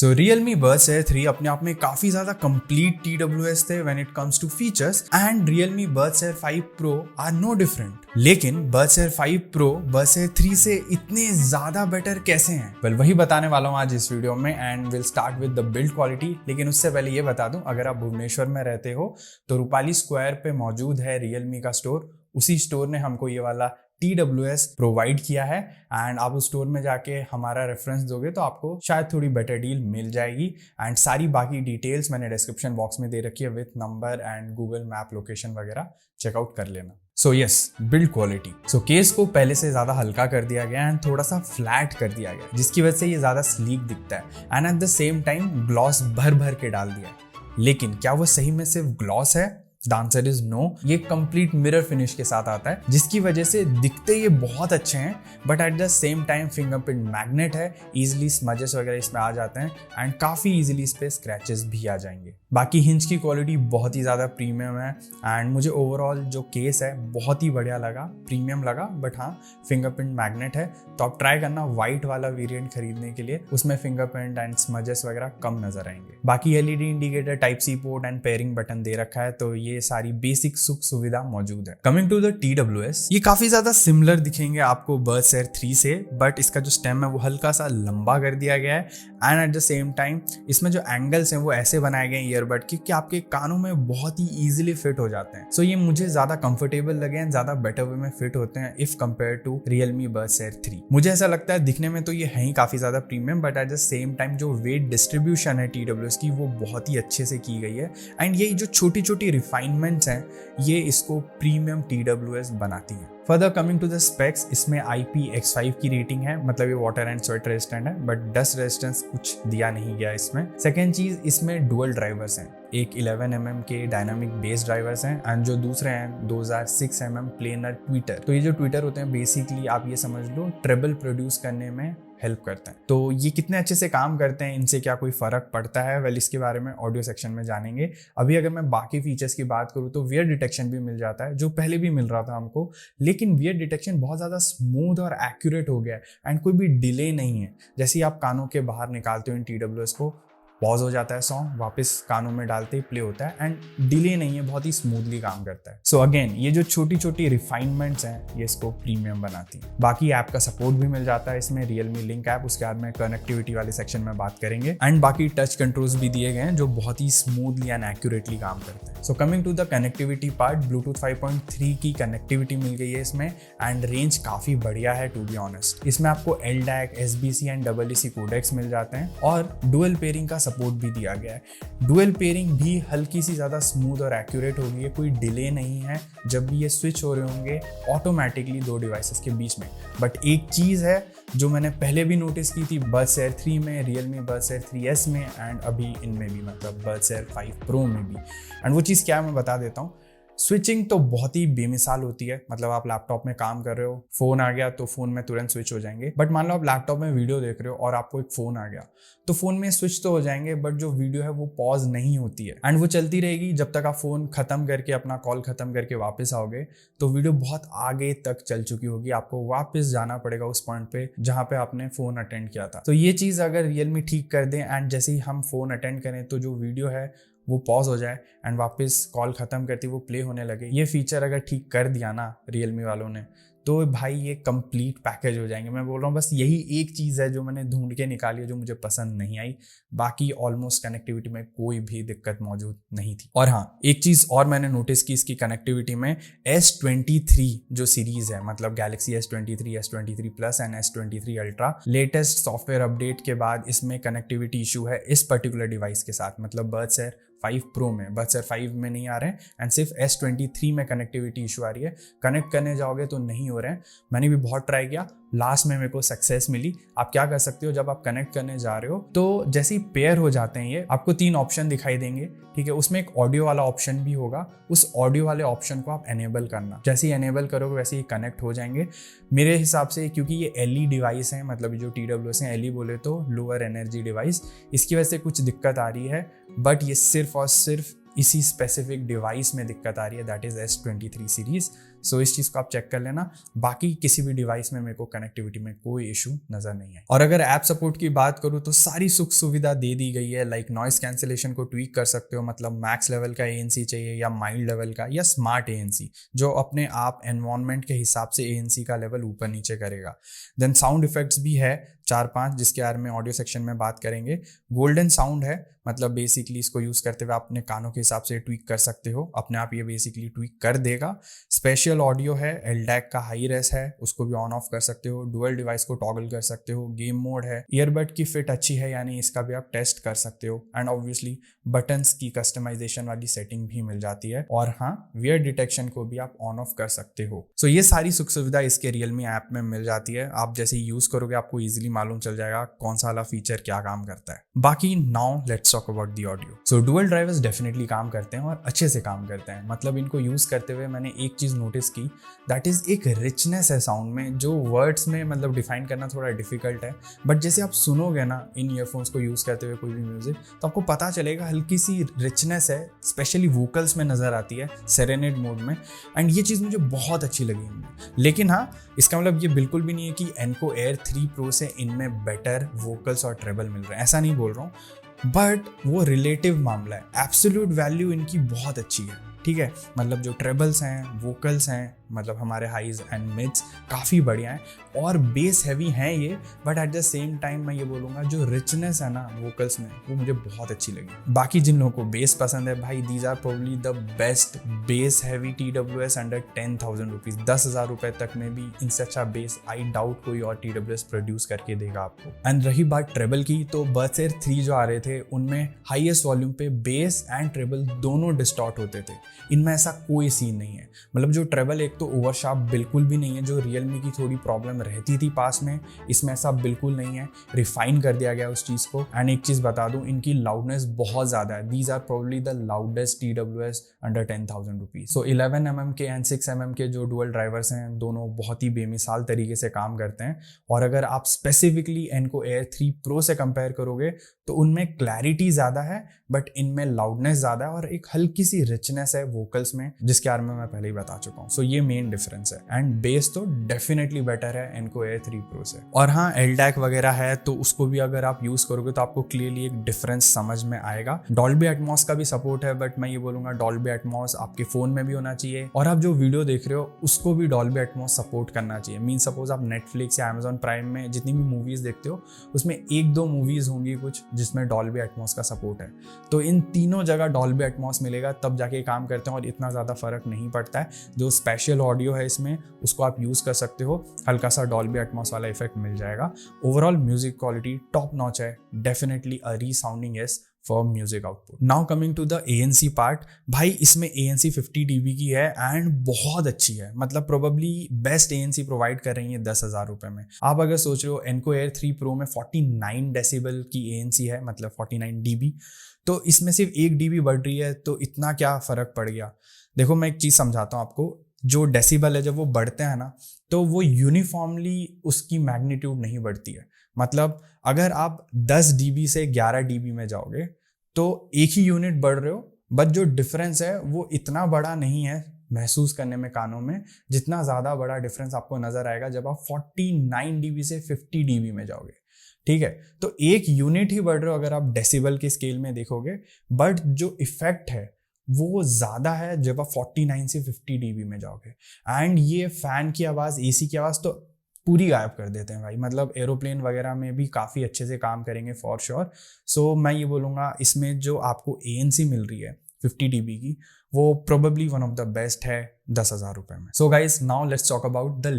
सो Realme Buds Air 3 अपने आप में काफी ज्यादा कंप्लीट TWS थे when it comes to features and Realme Buds Air 5 Pro are no different. लेकिन Buds Air 5 Pro Buds Air 3 से इतने ज्यादा बेटर कैसे हैं? वेल वही बताने वाला हूँ आज इस वीडियो में and will start with the build quality. लेकिन उससे पहले ये बता दूं, अगर आप भुवनेश्वर में रहते हो तो रूपाली स्क्वायर पे मौजूद है Realme का स्टोर। उसी स्टोर ने हमको ये वाला TWS प्रोवाइड किया है एंड आप उस स्टोर में जाके हमारा रेफरेंस दोगे तो आपको शायद थोड़ी बेटर डील मिल जाएगी। एंड सारी बाकी डिटेल्स मैंने डिस्क्रिप्शन बॉक्स में दे रखी है with number and Google map location वगैरह, चेकआउट कर लेना। So yes, build quality. So case को पहले से ज्यादा हल्का कर दिया गया एंड थोड़ा सा फ्लैट कर दिया गया, जिसकी वजह से ये ज्यादा स्लीक दिखता है and at the same time gloss भर भर के डाल दिया है। लेकिन क्या वो सही में सिर्फ ग्लॉस है? The answer is no. ये कंप्लीट मिरर फिनिश के साथ आता है, जिसकी वजह से दिखते ये बहुत अच्छे हैं but at the same time fingerprint magnet है, इजिली स्मजेस वगैरह इसमें आ जाते हैं एंड काफी इजिली इस पे स्क्रैचेस भी आ जाएंगे। बाकी हिंज की क्वालिटी बहुत ही ज्यादा प्रीमियम है एंड मुझे ओवरऑल जो केस है बहुत ही बढ़िया लगा, प्रीमियम लगा। बट हाँ, फिंगरप्रिंट मैग्नेट है तो आप ट्राई करना व्हाइट वाला वेरिएंट खरीदने के लिए, उसमें फिंगरप्रिंट एंड स्मजेस वगैरह कम नजर आएंगे। बाकी LED indicator, type C port and pairing button दे रखा है, तो ये सारी बेसिक सुख सुविधा मौजूद है। कमिंग टू द TWS, ये काफी ज्यादा सिमिलर दिखेंगे आपको Buds Air 3 से, बट इसका जो स्टेम है वो हल्का सा लंबा कर दिया गया है and at the same time इसमें जो एंगल्स हैं वो ऐसे बनाए गए हैं ईयरबड की कि आपके कानों में बहुत ही इजीली फिट हो जाते हैं। सो ये मुझे ज्यादा कंफर्टेबल लगे एंड ज्यादा बेटर वे में फिट होते हैं if compare to Realme Buds Air 3। मुझे ऐसा लगता है दिखने में तो ये है ही काफी ज्यादा premium, but at the same time जो वेट डिस्ट्रीब्यूशन है TWS की वो बहुत ही अच्छे से की गई है एंड ये जो छोटी छोटी रिफाइनमेंट्स हैं ये इसको प्रीमियम TWS बनाती हैं। Further coming to the specs, इसमें IPX5 की रेटिंग है, मतलब ये वाटर एंड स्वेट रेजिस्टेंट है बट डस्ट रेजिस्टेंस कुछ दिया नहीं गया इसमें। सेकेंड चीज, इसमें डुअल ड्राइवर्स हैं, एक 11mm के डायनामिक बेस ड्राइवर्स हैं एंड जो दूसरे हैं 2006mm प्लेनर ट्विटर। तो ये जो ट्विटर होते हैं बेसिकली आप ये समझ लो ट्रेबल प्रोड्यूस करने में हेल्प करते हैं। तो ये कितने अच्छे से काम करते हैं, इनसे क्या कोई फर्क पड़ता है, वेल इसके बारे में ऑडियो सेक्शन में जानेंगे। अभी अगर मैं बाकी फीचर्स की बात करूँ तो वियर डिटेक्शन भी मिल जाता है, जो पहले भी मिल रहा था हमको, लेकिन वियर डिटेक्शन बहुत ज़्यादा स्मूथ और एक्यूरेट हो गया है एंड कोई भी डिले नहीं है। जैसे ही आप कानों के बाहर निकालते हो इन TWS को, पॉज हो जाता है सॉन्ग, वापस कानों में डालते ही प्ले होता है एंड डिले नहीं है, बहुत ही स्मूथली काम करता है। सो अगेन ये जो छोटी छोटी रिफाइनमेंट्स हैं ये इसको प्रीमियम बनाती हैं। बाकी ऐप का सपोर्ट भी मिल जाता है इसमें, Realme लिंक ऐप, उसके बाद में कनेक्टिविटी वाले सेक्शन में बात करेंगे एंड बाकी टच कंट्रोल्स भी दिए गए हैं जो बहुत ही स्मूथली एंड एक्यूरेटली काम करते हैं। So coming to the connectivity part, Bluetooth 5.3 की कनेक्टिविटी मिल गई है इसमें एंड रेंज काफी बढ़िया है टू बी ऑनेस्ट। इसमें आपको LDAC, SBC and EEC codecs मिल जाते हैं और डुअल पेयरिंग का सपोर्ट भी दिया गया है। डुअल पेयरिंग भी हल्की सी ज्यादा स्मूथ और एक्यूरेट होगी, कोई डिले नहीं है जब भी ये स्विच हो रहे होंगे ऑटोमेटिकली दो डिवाइसेस के बीच में। बट एक चीज है जो मैंने पहले भी नोटिस की थी Buds Air 3 में, Realme Buds Air 3S में एंड अभी इनमें भी, मतलब Buds Air 5 Pro में भी। एंड वो चीज़ क्या है मैं बता देता हूँ। स्विचिंग तो बहुत ही बेमिसाल होती है, मतलब आप लैपटॉप में काम कर रहे हो, फोन आ गया तो फोन में तुरंत स्विच हो जाएंगे। बट मान लो आप लैपटॉप में वीडियो देख रहे हो और आपको एक फोन आ गया तो फोन में स्विच तो हो जाएंगे बट जो वीडियो है वो पॉज नहीं होती है एंड वो चलती रहेगी जब तक आप फोन खत्म करके, अपना कॉल खत्म करके वापस आओगे तो वीडियो बहुत आगे तक चल चुकी होगी, आपको वापस जाना पड़ेगा उस पॉइंट पे जहां पे आपने फोन अटेंड किया था। तो ये चीज अगर Realme ठीक कर दें एंड जैसे ही हम फोन अटेंड करें तो जो वीडियो है वो पॉज हो जाए एंड वापस कॉल खत्म करती वो प्ले होने लगे, ये फीचर अगर ठीक कर दिया ना Realme वालों ने तो भाई ये कंप्लीट पैकेज हो जाएंगे। मैं बोल रहा हूँ बस यही एक चीज़ है जो मैंने ढूंढ के निकाली है जो मुझे पसंद नहीं आई, बाकी ऑलमोस्ट कनेक्टिविटी में कोई भी दिक्कत मौजूद नहीं थी। और हाँ, एक चीज़ और मैंने नोटिस की इसकी कनेक्टिविटी में, S23 जो सीरीज है, मतलब Galaxy S23, S23 Plus and S23 Ultra, latest software update के बाद इसमें कनेक्टिविटी इशू है इस पर्टिकुलर डिवाइस के साथ, मतलब Buds Air 5 Pro में, Buds Air 5 में नहीं आ रहे हैं एंड सिर्फ S23 में कनेक्टिविटी इशू आ रही है। कनेक्ट करने जाओगे तो नहीं हो रहे हैं, मैंने भी बहुत ट्राई किया, लास्ट में मेरे को सक्सेस मिली। आप क्या कर सकते हो, जब आप कनेक्ट करने जा रहे हो तो जैसे ही पेयर हो जाते हैं ये आपको 3 ऑप्शन दिखाई देंगे, ठीक है। उसमें एक ऑडियो वाला ऑप्शन भी होगा, उस ऑडियो वाले ऑप्शन को आप एनेबल करना, जैसे ही एनेबल करोगे वैसे ही कनेक्ट हो जाएंगे मेरे हिसाब से। क्योंकि ये LE डिवाइस है, मतलब जो TWS है LE बोले तो लोअर एनर्जी डिवाइस, इसकी वजह से कुछ दिक्कत आ रही है बट ये सिर्फ और सिर्फ इसी स्पेसिफिक डिवाइस में दिक्कत आ रही है, दैट इज S23 सीरीज। सो इस चीज़ को आप चेक कर लेना। बाकी किसी भी डिवाइस में मेरे को कनेक्टिविटी में कोई इशू नज़र नहीं है। और अगर ऐप सपोर्ट की बात करूँ तो सारी सुख सुविधा दे दी गई है। लाइक नॉइस कैंसिलेशन को ट्वीक कर सकते हो, मतलब मैक्स लेवल का ANC चाहिए या माइल्ड लेवल का या स्मार्ट ANC, जो अपने आप एनवायरनमेंट के हिसाब से ANC का लेवल ऊपर नीचे करेगा। देन साउंड इफेक्ट्स भी है 4-5, जिसके बारे में ऑडियो सेक्शन में बात करेंगे। गोल्डन साउंड है, मतलब बेसिकली इसको यूज़ करते हुए आप अपने कानों के हिसाब से ट्वीक कर सकते हो, अपने आप ये बेसिकली ट्वीक कर देगा। स्पेशल ऑडियो है, LDAC का हाई रेस है, उसको भी ऑन ऑफ कर सकते हो। डुअल डिवाइस को टॉगल कर सकते हो। गेम मोड है। ईयरबड की फिट अच्छी है, यानी इसका भी आप टेस्ट कर सकते हो। एंड ऑब्वियसली बटन्स की कस्टमाइजेशन वाली सेटिंग भी मिल जाती है। और हाँ, वियर डिटेक्शन को भी आप ऑन ऑफ कर सकते हो। सो ये सारी सुख सुविधा इसके Realme ऐप में मिल जाती है। आप जैसे यूज करोगे आपको इजीली मालूम चल जाएगा कौन सा वाला फीचर क्या काम करता है। बाकी now let's talk about the audio. So dual drivers definitely काम करते हैं और अच्छे से काम करते हैं। मतलब इनको यूज करते हुए मैंने एक चीज नोटिस की, दैट इज एक रिचनेस है साउंड में, जो वर्ड्स में मतलब डिफाइन करना थोड़ा डिफिकल्ट है। बट जैसे आप सुनोगे ना इन ईयरफोन्स को यूज करते हुए कोई भी म्यूजिक, तो आपको पता चलेगा हल्की सी रिचनेस है, स्पेशली वोकल्स में नजर आती है सेरेनेड मोड में। एंड ये चीज़ मुझे बहुत अच्छी लगी इनमें। लेकिन हाँ, इसका मतलब ये बिल्कुल भी नहीं है कि एनको एयर 3 Pro से इनमें बेटर वोकल्स और ट्रेबल मिल रहे हैं, ऐसा नहीं बोल रहा हूँ। बट वो रिलेटिव मामला है। एब्सोल्यूट वैल्यू इनकी बहुत अच्छी है, ठीक है। मतलब जो ट्रेबल्स हैं, वोकल्स हैं, मतलब हमारे हाइज एंड मिड्स काफ़ी बढ़िया हैं और बेस हैवी हैं ये। But at the same time मैं ये बोलूँगा जो रिचनेस है ना वोकल्स में, वो मुझे बहुत अच्छी लगी। बाकी जिन लोगों को बेस पसंद है, भाई these are probably the best bass heavy TWS under 10,000 rupees. 10,000 रुपये तक में भी इनसे अच्छा बेस आई डाउट कोई और TWS प्रोड्यूस करके देगा आपको। एंड रही बात ट्रेबल की, तो बड्स एयर 3 जो आ रहे थे उनमें हाईएस्ट वॉल्यूम पे बेस एंड ट्रेबल दोनों डिस्टॉर्ट होते थे। इनमें ऐसा कोई सीन नहीं है। मतलब जो ट्रेबल एक तो ओवरशार्प बिल्कुल भी नहीं है, जो Realme की थोड़ी प्रॉब्लम रहती थी पास में, इसमें ऐसा बिल्कुल नहीं है। रिफाइन कर दिया गया उस चीज़ को। एंड एक चीज़ बता दूं, इनकी लाउडनेस बहुत ज़्यादा है। These are probably the loudest TWS under 10,000 rupees. So 11mm के एंड 6mm के जो डुअल ड्राइवर्स हैं, दोनों बहुत ही बेमिसाल तरीके से काम करते हैं। और अगर आप स्पेसिफिकली एनको एयर 3 Pro से कंपेयर करोगे तो उनमें क्लैरिटी ज़्यादा है, बट इनमें लाउडनेस ज़्यादा है और एक हल्की सी रिचनेस है वोकल्स में, जिसके बारे में मैं पहले ही बता चुका हूँ। सो ये मेन डिफरेंस है। एंड बेस तो डेफिनेटली बेटर है एनको एयर 3 Pro से। और हाँ, LDAC वगैरह है, तो उसको भी अगर आप यूज़ करोगे तो आपको क्लियरली एक डिफरेंस समझ में आएगा। डॉल्बी एटमॉस का भी सपोर्ट है, बट मैं ये बोलूँगा डॉल्बी एटमॉस आपके फ़ोन में भी होना चाहिए, और आप जो वीडियो देख रहे हो उसको भी डॉल्बी एटमॉस सपोर्ट करना चाहिए। मीन सपोज आप नेटफ्लिक्स या Amazon प्राइम में जितनी भी मूवीज़ देखते हो, उसमें 1-2 मूवीज़ होंगी कुछ जिसमें डॉल्बी एटमॉस का सपोर्ट है। तो इन तीनों जगह डॉल्बी एटमॉस मिलेगा, तब जाके काम करते हैं और इतना ज़्यादा फर्क नहीं पड़ता है। जो स्पेशल ऑडियो है इसमें, उसको आप यूज़ कर सकते हो, हल्का सा डॉल्बी एटमॉस वाला इफेक्ट मिल जाएगा। Overall music quality top notch है, definitely a resounding yes for music output. Now coming to the ANC part, भाई इसमें ANC 50 dB की है एंड बहुत अच्छी है। मतलब प्रोबेबली बेस्ट ANC प्रोवाइड कर रही है 10,000 रुपये में। आप अगर सोच रहे हो एनको एयर 3 Pro में 49 डेसिबल की ANC है, मतलब 49 dB, तो इसमें सिर्फ 1 dB बढ़ रही है, तो इतना क्या फ़र्क पड़ गया। देखो मैं एक चीज़ समझाता हूँ आपको। जो डेसिबल है जब वो बढ़ते हैं ना, तो वो यूनिफॉर्मली उसकी मैग्नीट्यूड नहीं बढ़ती है। मतलब अगर आप 10 dB से 11 dB में जाओगे तो एक ही यूनिट बढ़ रहे हो, बट जो डिफरेंस है वो इतना बड़ा नहीं है महसूस करने में कानों में, जितना ज़्यादा बड़ा डिफरेंस आपको नज़र आएगा जब आप 49 dB से 50 dB में जाओगे। ठीक है, तो एक यूनिट ही बढ़ रहे हो अगर आप डेसिबल के स्केल में देखोगे, बट जो इफेक्ट है वो ज़्यादा है जब आप 49 से 50 dB में जाओगे। एंड ये फ़ैन की आवाज़, AC की आवाज़ तो पूरी गायब कर देते हैं भाई। मतलब एरोप्लेन वगैरह में भी काफ़ी अच्छे से काम करेंगे फॉर श्योर। सो मैं ये बोलूँगा इसमें जो आपको ANC मिल रही है 50 dB की, वो probably one of the best है 10,000 रुपये में। So guys now let's talk about the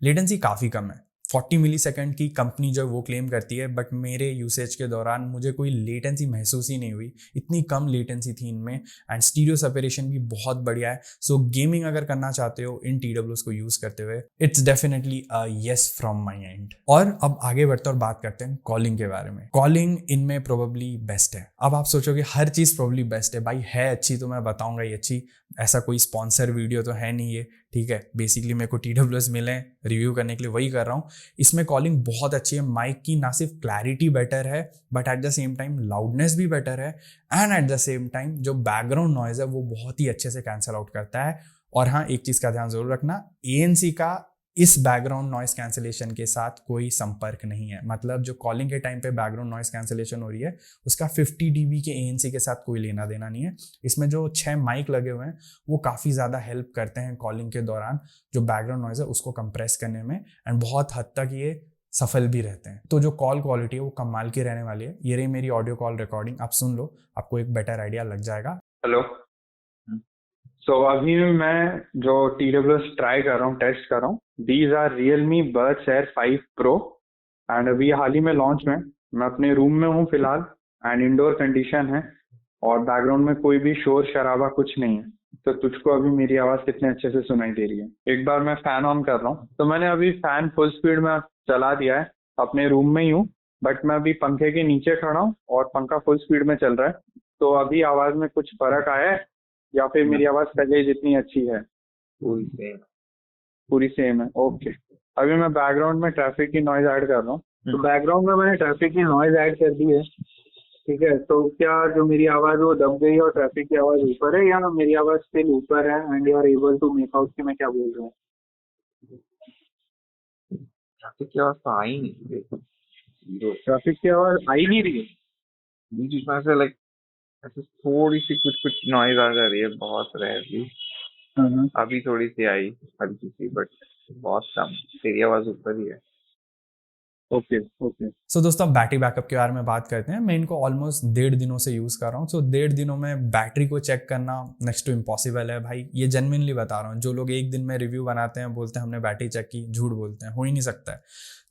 latency काफ़ी कम है। 40 मिलीसेकंड की कंपनी जो वो क्लेम करती है, बट मेरे यूसेज के दौरान मुझे कोई लेटेंसी महसूस ही नहीं हुई। इतनी कम लेटेंसी थी इनमें। एंड स्टीरियो सेपरेशन भी बहुत बढ़िया है। सो गेमिंग अगर करना चाहते हो इन TWS को यूज़ करते हुए, it's definitely a yes from my and. और अब आगे बढ़ते और बात करते हैं कॉलिंग के बारे में। कॉलिंग इनमें प्रोबेबली बेस्ट है। अब आप सोचोगे हर चीज़ प्रोबेबली बेस्ट है, भाई है अच्छी तो मैं बताऊंगा ये अच्छी। ऐसा कोई स्पॉन्सर वीडियो तो है नहीं ये, ठीक है। बेसिकली मेरे को TWS मिले रिव्यू करने के लिए, वही कर रहा हूँ। इसमें कॉलिंग बहुत अच्छी है। माइक की ना सिर्फ क्लैरिटी बेटर है, but at the same time loudness भी बेटर है। And at the same time जो बैकग्राउंड नॉइज है वो बहुत ही अच्छे से कैंसिल आउट करता है। और हाँ, एक चीज का ध्यान जरूर रखना, ANC का इस बैकग्राउंड नॉइस कैंसिलेशन के साथ कोई संपर्क नहीं है। मतलब जो कॉलिंग के टाइम पे बैकग्राउंड नॉइस कैंसिलेशन हो रही है उसका 50 dB के ANC के साथ कोई लेना देना नहीं है। इसमें जो 6 माइक लगे हुए हैं वो काफ़ी ज़्यादा हेल्प करते हैं कॉलिंग के दौरान जो बैकग्राउंड नॉइस है उसको कंप्रेस करने में, एंड बहुत हद तक ये सफल भी रहते हैं। तो जो कॉल क्वालिटी है वो कमाल की रहने वाली है। ये रही मेरी ऑडियो कॉल रिकॉर्डिंग, आप सुन लो, आपको एक बेटर आइडिया लग जाएगा। हेलो। सो अभी मैं जो TWS ट्राई कर रहा हूँ, टेस्ट कर रहा हूँ, these are Realme Buds Air 5 Pro and अभी हाल ही में लॉन्च में मैं अपने रूम में हूँ फिलहाल एंड इंडोर कंडीशन है और बैकग्राउंड में कोई भी शोर शराबा कुछ नहीं है। तो तुझको अभी मेरी आवाज़ कितने अच्छे से सुनाई दे रही है। एक बार मैं फ़ैन ऑन कर रहा हूँ, तो मैंने अभी फ़ैन फुल स्पीड में चला दिया है, अपने रूम में ही हूँ, बट मैं अभी पंखे के नीचे खड़ा हूँ और पंखा फुल स्पीड में चल रहा है। तो अभी आवाज़ में कुछ फर्क आया है या फिर मेरी आवाज़ पहले जितनी अच्छी है? पूरी सेम है। ओके, अभी मैं बैकग्राउंड में ट्रैफिक की नॉइज ऐड कर रहा हूँ। तो बैकग्राउंड में मैंने ट्रैफिक की नॉइज ऐड कर दी है, ठीक है। तो क्या जो मेरी आवाज़ वो दब गई और ट्रैफिक की आवाज़ ऊपर है, या मेरी आवाज़ स्टिल ऊपर है and you are able to make out कि मैं क्या बोल रहा हूँ? ट्रैफिक की आवाज तो आ ही नहीं रही। ट्रैफिक की आवाज़ आ ही नहीं रही है। बीच बीच में से लाइक ऐसे थोड़ी सी कुछ कुछ नॉइज आ जा रही है, बहुत रेयरली। अभी थोड़ी सी आई हल्की सी, बट बहुत कम। तेरी आवाज ऊपर ही है। Okay okay. सो दोस्तों, अब बैटरी बैकअप के बारे में बात करते हैं। मैं इनको ऑलमोस्ट 1.5 दिनों से यूज़ कर रहा हूँ। सो 1.5 दिनों में बैटरी को चेक करना नेक्स्ट टू इम्पॉसिबल है भाई। ये जेन्युइनली बता रहा हूँ। जो लोग एक दिन में रिव्यू बनाते हैं, बोलते हैं हमने बैटरी चेक की, झूठ बोलते हैं, हो ही नहीं सकता है।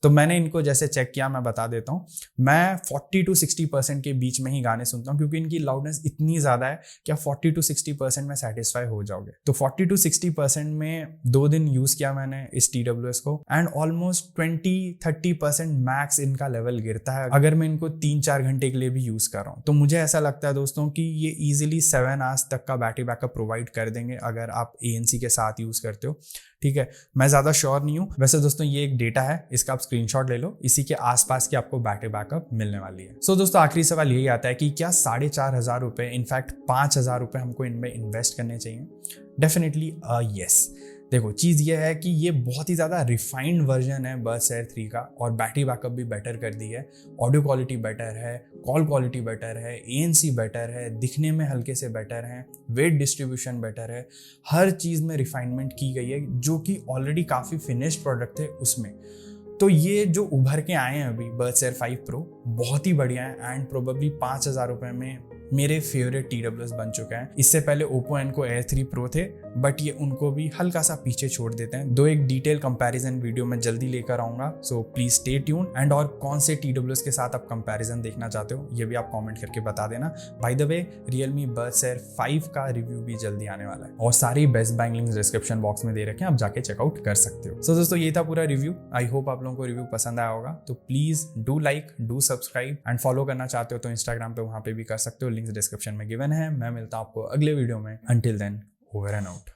तो मैंने इनको जैसे चेक किया, मैं बता देता हूँ। मैं 40 to 60% के बीच में ही गाने सुनता हूँ, क्योंकि इनकी लाउडनेस इतनी ज़्यादा है कि आप 40 to 60% में सेटिस्फाई हो जाओगे। तो 40 to 60% में 2 दिन यूज़ किया मैंने इस TWS को, एंड ऑलमोस्ट 20-30% मैक्स इनका लेवल गिरता है अगर मैं इनको 3-4 घंटे के लिए भी यूज़ कर रहा हूँ। तो मुझे ऐसा लगता है दोस्तों कि ये ईजिली 7 आवर्स तक का बैटरी बैकअप प्रोवाइड कर देंगे अगर आप ANC के साथ यूज़ करते हो, ठीक है। मैं ज़्यादा श्योर नहीं हूँ। वैसे दोस्तों ये एक डेटा है, इसका आप स्क्रीनशॉट ले लो, इसी के आसपास की आपको बैटरी बैकअप मिलने वाली है। सो दोस्तों, आखिरी सवाल यही आता है कि क्या 4,500 रुपये, इनफैक्ट 5,000 रुपये हमको इनमें इन्वेस्ट करने चाहिए? Definitely yes. देखो, चीज़ ये है कि ये बहुत ही ज़्यादा रिफाइंड वर्जन है बड्स एयर 3 का, और बैटरी बैकअप भी बेटर कर दी है, ऑडियो क्वालिटी बेटर है, कॉल क्वालिटी बेटर है, ANC बेटर है, दिखने में हल्के से बेटर है, वेट डिस्ट्रीब्यूशन बेटर है, हर चीज़ में रिफाइनमेंट की गई है जो कि ऑलरेडी काफ़ी फिनिश्ड प्रोडक्ट थे उसमें। तो ये जो उभर के आए हैं अभी बड्स एयर 5 Pro बहुत ही बढ़िया है, एंड प्रोबेबली 5,000 रुपये में मेरे फेवरेट TWS बन चुका है। इससे पहले Oppo Enco Air 3 Pro थे, बट ये उनको भी हल्का सा पीछे छोड़ देते हैं। दो एक डिटेल कंपैरिजन वीडियो मैं जल्दी लेकर आऊंगा, so please stay tune. And और कौन से TWS के साथ आप कंपैरिजन देखना चाहते हो ये भी आप कमेंट करके बता देना। By the way, Realme Buds Air 5 का रिव्यू भी जल्दी आने वाला है, और सारी best buying links description box में दे रखे हैं, आप जाके चेकआउट कर सकते हो। सो दोस्तों, ये था पूरा रिव्यू। आई होप आप लोगों को रिव्यू पसंद आया होगा। तो please do like, do subscribe, and follow करना चाहते हो तो इंस्टाग्राम पे वहां पे भी कर सकते हो, लिंक्स डिस्क्रिप्शन में गिवन है। मैं मिलता हूं आपको अगले वीडियो में। Until then, over and out.